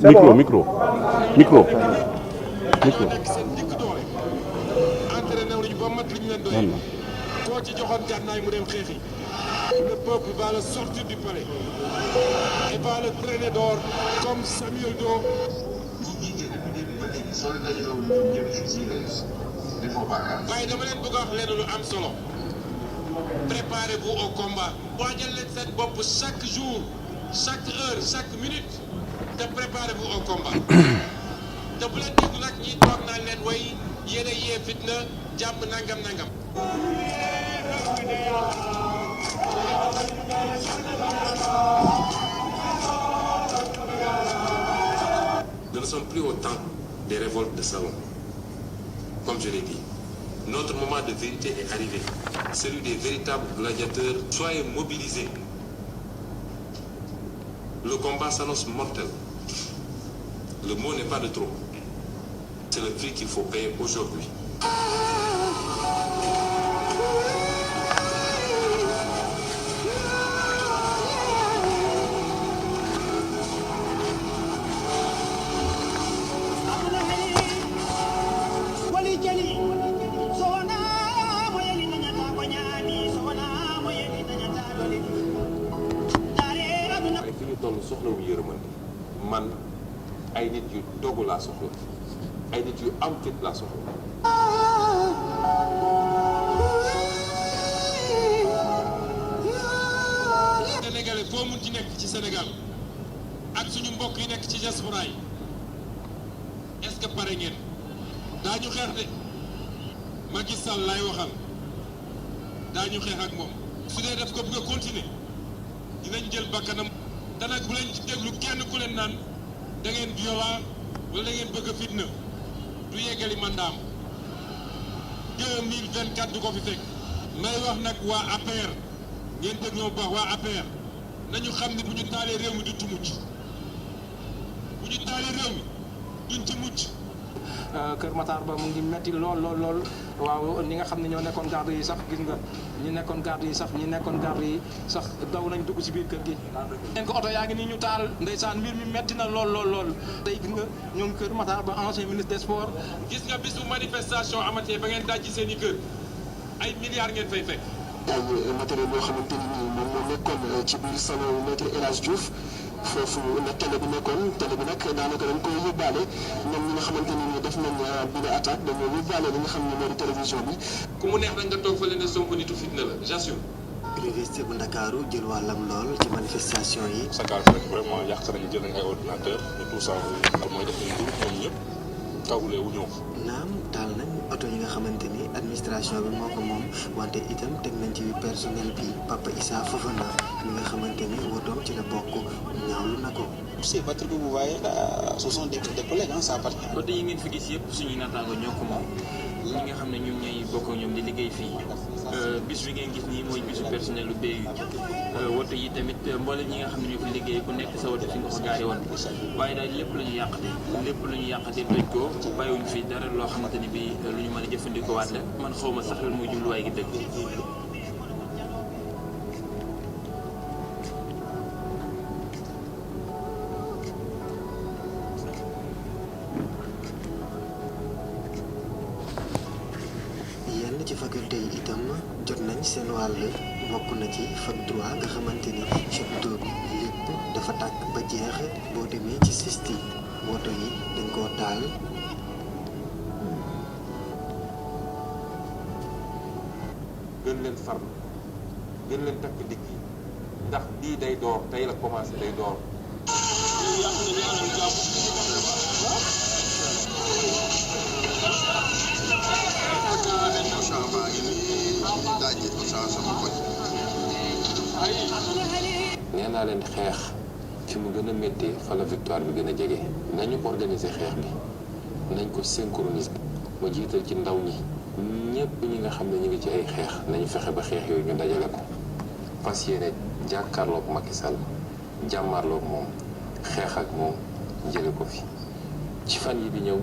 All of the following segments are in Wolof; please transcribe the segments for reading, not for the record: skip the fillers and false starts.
micro micro micro micro. koo ci joxoon gànnaay mu dem xeexi. Le peuple va le sortir du palais et va le traîner dehors comme Samuel Doe. waaye dama leen bëgg a wax leen lu am solo. Préparez-vous au combat. waajal leen seen bopp chaque jour chaque heure chaque minute te préparez-vous au combat. te bu leen déglu nag ñi toog naan leen way yéen a yee fitna jàmm nangam nangam. Nous ne sommes plus au temps des révoltes de salon. Comme je l'ai dit, notre moment de vérité est arrivé. Celui des véritables gladiateurs. Soyez mobilisés. Le combat s'annonce mortel. Le mot n'est pas de trop. C'est le prix qu'il faut payer aujourd'hui. soxlawuñu yërmande man ay nit yu dogu laa soxla ay nit yu am fit laa soxla. Sénégalais foo mun ci nekk ci Sénégal ak suñu mbokk yi nekk ci diaspora yi est-ce que pare ngeen daañu xeex de Macky Sall laay waxal daañu xeex ak moom su dee def ko bëgg a continuer dinañ jël bakkanam. te nag bu leen ci déglu kenn ku leen naan da ngeen violent wala da ngeen bëgg a fitna du yeggali mandaam 2024 du ko fi fekk. may wax nag waa APR ngeen déglu ma baax waa APR nañu xam ne bu ñu taalee réew mi duñ ci mucc bu ñu taalee réew mi duñ ci mucc. Kër Matar ba mu ngi metti lool waaw ñi nga xam ne ñoo nekkoon garde yi sax gis nga ñi nekkoon garde yi sax daw nañ dugg ci biir kër gi. leen ko oto yaa ngi nii ñu taal ndeysaan mbir mi metti na lool tey gis nga ñoom Kër Matar ba ancien ministre des sports. gis nga bis bu manifestation amatee ba ngeen dajji seen i kër ay milliards ngeen fay fekk. ay matériel yoo xamante ni nii moom moo nekkoon ci biir salon maître El Hadj Diouf foofu la télé bi nekkoon télé bi nag daanaka dañ koy yóbbaale ñoom ñi nga xamante ni nii def nañ bi la attaque dañoo yóbbaale li nga xam ne moo di télévision bi. ku mu neex nag nga toog fa leen ne Sonko nitu fitna la j'assume. Université bu Ndakaaru jël wàllam lool ci manifestation yi. Sagal rek vraiment yàq nañu jël nañu ay ordinateur et tout ça mooy def nañu tur ñoom ñëpp tawulee wu ñëw. naam taal nañ oto yi nga xamante ni administration bi moo ko moom wante itam teg nañ ci personnel bi Papa Issa Fofana mi nga xamante ni wotoom ci la bokk ñaawlu na ko. ces voitures que vous voyez là ce sont des collègues ça appartient. oto yi ngeen fi gis yëpp suñuy naataango ñoo ko moom ñi nga xam ne ñoom ñooy bokk ñoom di liggéey fii bis bi ngeen gis nii mooy bisu personnel lu BU woto yi tamit mboolem ñi nga xam ne ñoo fi liggéey ku nekk sa woto fi nga ko gaari woon waaye daal lépp la ñu yàqate toj ko bàyyiwuñ fi dara loo xamante ni bi lu ñu mën a jëfandikoo waat la man xawma sax lan muy jubluwaay gi dëgg. ci faculté yi itam jot nañ seen wàll bokk na ci fac droit nga xamante ni chapiteau bi lépp dafa tàkk ba jeex boo demee ci sisti woto yi dañ koo taal. gën leen farlu gën leen takk digg yi ndax lii day door tey la commencé day door. nee naa leen xeex fi mu gën a méttee fa la victoire bi gën a jege nañu organiser xeex bi nañ ko synchroniser ma jiital ci ndaw ñi ñëpp ñi nga xam ne ñu ngi ci ay xeex nañu fexe ba xeex yooyu ñu dajale ko fas yéene jàkkaarloog Macky Sall jàmmarloog moom xeex ak moom jële ko fi ci fan yi di ñëw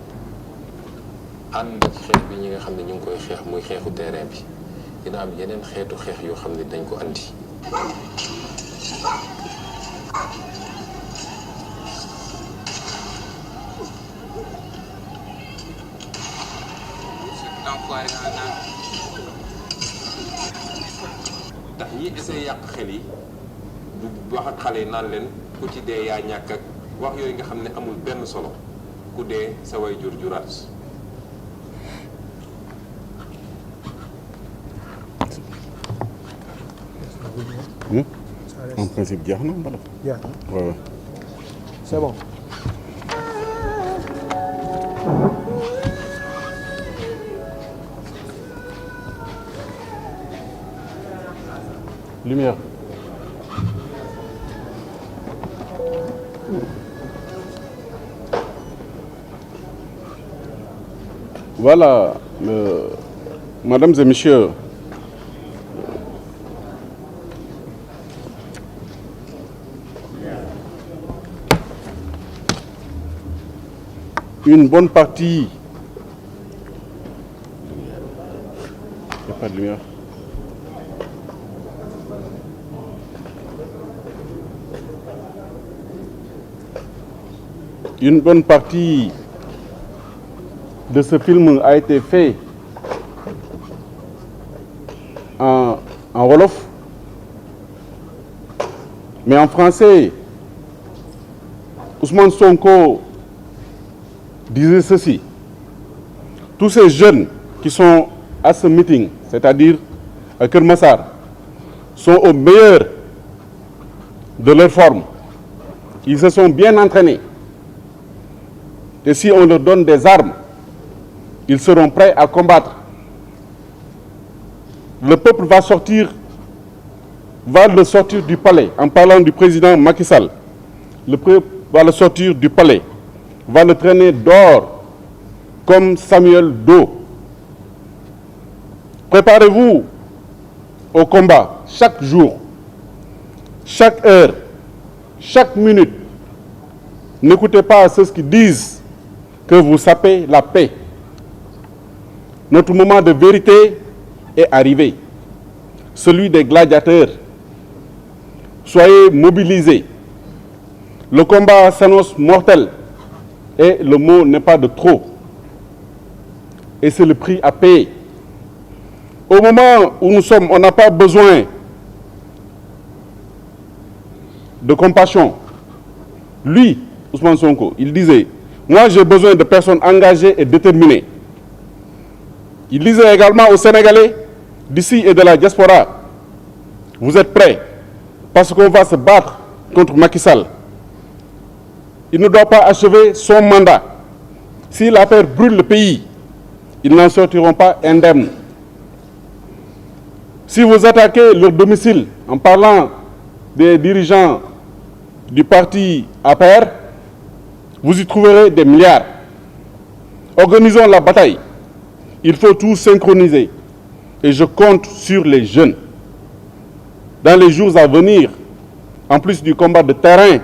ànd ak xeex bi ñi nga xam ne ñu ngi koy xeex muy xeexu terrain bi dina am yeneen xeetu xeex yoo xam ne dañ ko andi. enfoiré naan. tax ñi essayé yàq xel yi du wax ak xale yi naan leen ku ci dee yaa ñàkk ak wax yooyu nga xam ne amul benn solo ku dee sa way jur juraat. En principe jeex na mbala. jeex na waaw waaw. c'est bon. Lumière. Voilà, mesdames et messieurs, une bonne partie. Il n'y a pas de lumière. Une bonne partie de ce film a été fait en wolof, mais en français, Ousmane Sonko disait ceci: tous ces jeunes qui sont à ce meeting, c'est-à-dire à Keur Massar, sont au meilleur de leur forme. Ils se sont bien entraînés. Et si on leur donne des armes, ils seront prêts à combattre. Le peuple va le sortir du palais, en parlant du président Macky Sall. Le peuple va le sortir du palais, va le traîner dehors, comme Samuel Doe. Préparez-vous au combat, chaque jour, chaque heure, chaque minute. N'écoutez pas ceux qui disent que vous sapez la paix. Notre moment de vérité est arrivé, celui des gladiateurs. Soyez mobilisés. Le combat s'annonce mortel et le mot n'est pas de trop. Et c'est le prix à payer. Au moment où nous sommes, on n'a pas besoin de compassion. Lui, Ousmane Sonko, il disait: moi, j'ai besoin de personnes engagées et déterminées. Il disait également aux Sénégalais d'ici et de la diaspora: vous êtes prêts parce qu'on va se battre contre Macky Sall. Il ne doit pas achever son mandat. Si l'affaire brûle le pays, ils n'en sortiront pas indemnes. Si vous attaquez leur domicile en parlant des dirigeants du parti APR, vous y trouverez des milliards. Organisons la bataille. Il faut tout synchroniser. Et je compte sur les jeunes. Dans les jours à venir, en plus du combat de terrain,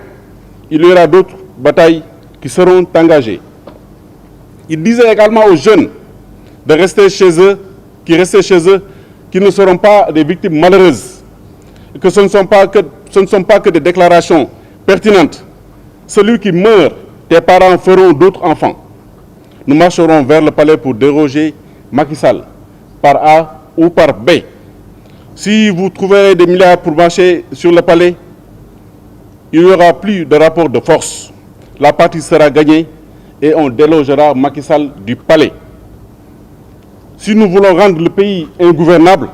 il y aura d'autres batailles qui seront engagées. Il disait également aux jeunes de rester chez eux, qui ne seront pas des victimes malheureuses, et que ce ne sont pas que des déclarations pertinentes. Celui qui meurt, tes parents feront d'autres enfants. Nous marcherons vers le palais pour déroger Macky Sall, par A ou par B. Si vous trouverez des milliards pour marcher sur le palais, il n'y aura plus de rapport de force. La partie sera gagnée et on délogera Macky Sall du palais. Si nous voulons rendre le pays ingouvernable,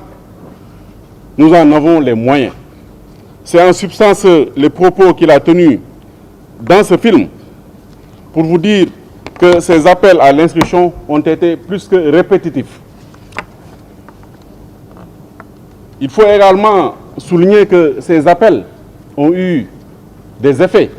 nous en avons les moyens. C'est en substance les propos qu'il a tenus dans ce film pour vous dire que ces appels à l'instruction ont été plus que répétitifs. Il faut également souligner que ces appels ont eu des effets.